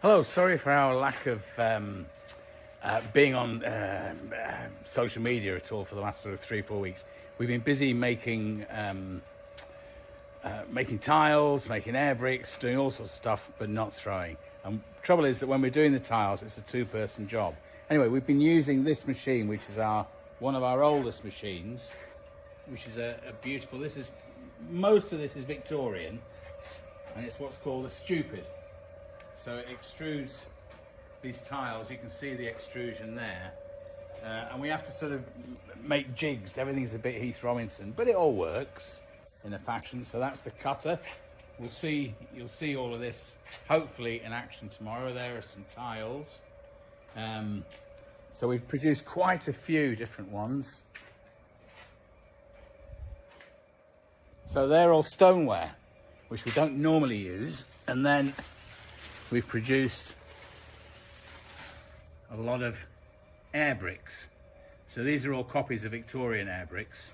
Hello, sorry for our lack of being on social media at all for the last sort of 3-4 weeks. We've been busy making tiles, making air bricks, doing all sorts of stuff, but not throwing. And the trouble is that when we're doing the tiles, it's a two-person job. Anyway, we've been using this machine, which is one of our oldest machines, which is a beautiful. Most of this is Victorian, and it's what's called a stupid. So it extrudes these tiles. You can see the extrusion there, and we have to sort of make jigs. Everything's a bit Heath Robinson, but it all works in a fashion. So that's the cutter. You'll see all of this hopefully in action tomorrow. There are some tiles. So we've produced quite a few different ones. So they're all stoneware, which we don't normally use, and then we've produced a lot of air bricks. So these are all copies of Victorian air bricks.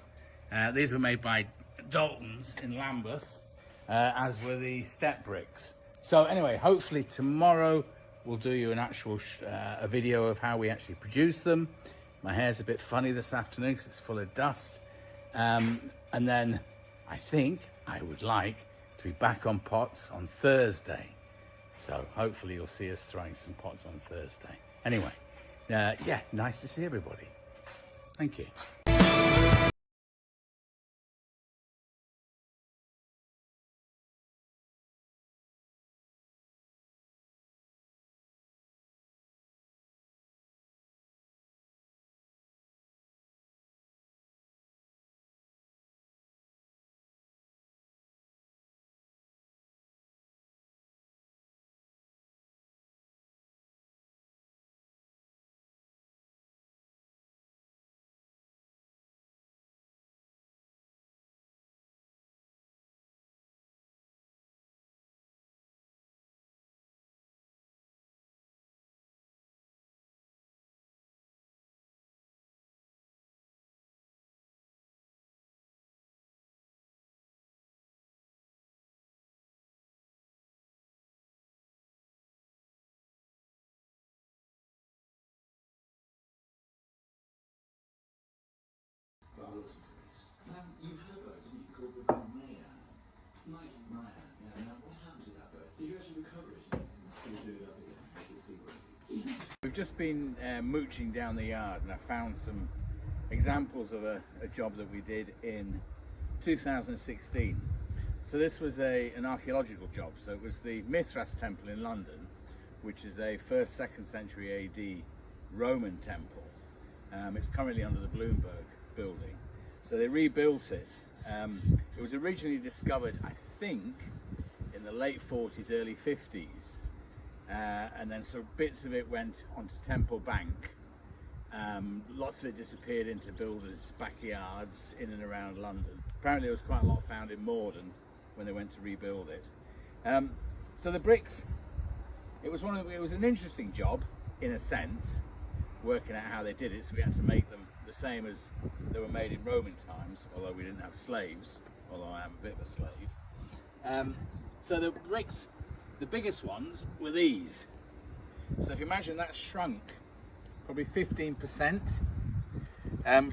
These were made by Dalton's in Lambeth, as were the step bricks. So anyway, hopefully tomorrow we'll do you an actual a video of how we actually produce them. My hair's a bit funny this afternoon because it's full of dust. And then I think I would like to be back on pots on Thursday. So hopefully you'll see us throwing some pots on Thursday. Anyway, yeah, nice to see everybody. Thank you. You had a bird, didn't you, called the Maya? Maya, yeah. Now, what happened to that bird? Did you actually recover it and do it up again? Make it see what it did? We've just been mooching down the yard, and I found some examples of a job that we did in 2016. So this was an archaeological job. So it was the Mithras Temple in London, which is a 1st, 2nd century AD Roman temple. It's currently under the Bloomberg building. So they rebuilt it. It was originally discovered, I think, in the late 40s, early 50s. And then sort of bits of it went onto Temple Bank. Lots of it disappeared into builders' backyards in and around London. Apparently there was quite a lot found in Morden when they went to rebuild it. So the bricks, it was an interesting job in a sense, working out how they did it. So we had to make them the same as they were made in Roman times, although we didn't have slaves, although I am a bit of a slave. So the bricks, the biggest ones were these. So if you imagine that shrunk probably 15%.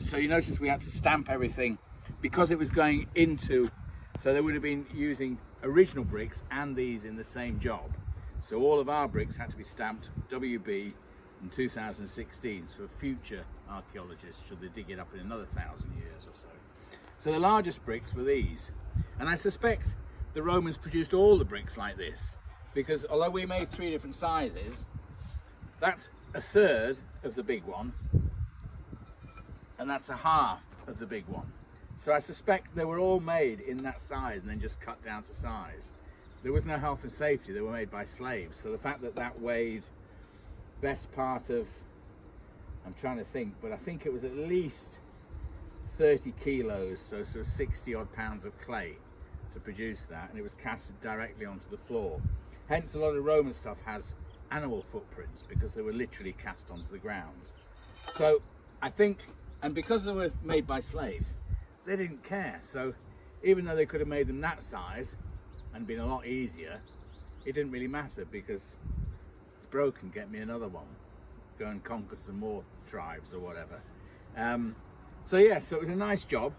So you notice we had to stamp everything because it was going into, so they would have been using original bricks and these in the same job. So all of our bricks had to be stamped WB in 2016, so a future archaeologists, should they dig it up in another 1,000 years or so. So the largest bricks were these, and I suspect the Romans produced all the bricks like this, because although we made 3 different sizes, that's 1/3 of the big one, and that's 1/2 of the big one. So I suspect they were all made in that size and then just cut down to size. There was no health and safety, they were made by slaves. So the fact that that weighed best part of, I'm trying to think, but I think it was at least 30 kilos, so 60 odd pounds of clay to produce that, and it was cast directly onto the floor. Hence a lot of Roman stuff has animal footprints because they were literally cast onto the ground. So I think, and because they were made by slaves, they didn't care. So even though they could have made them that size and been a lot easier, it didn't really matter because broken, get me another one. Go and conquer some more tribes or whatever. So yeah, so it was a nice job.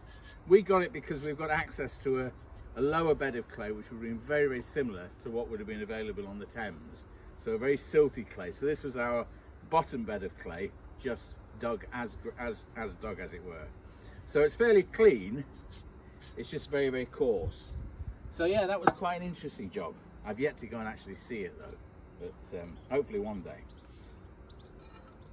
We got it because we've got access to a lower bed of clay, which would have been very, very similar to what would have been available on the Thames. So a very silty clay. So this was our bottom bed of clay, just dug as dug, as it were. So it's fairly clean. It's just very, very coarse. So yeah, that was quite an interesting job. I've yet to go and actually see it though, but hopefully one day.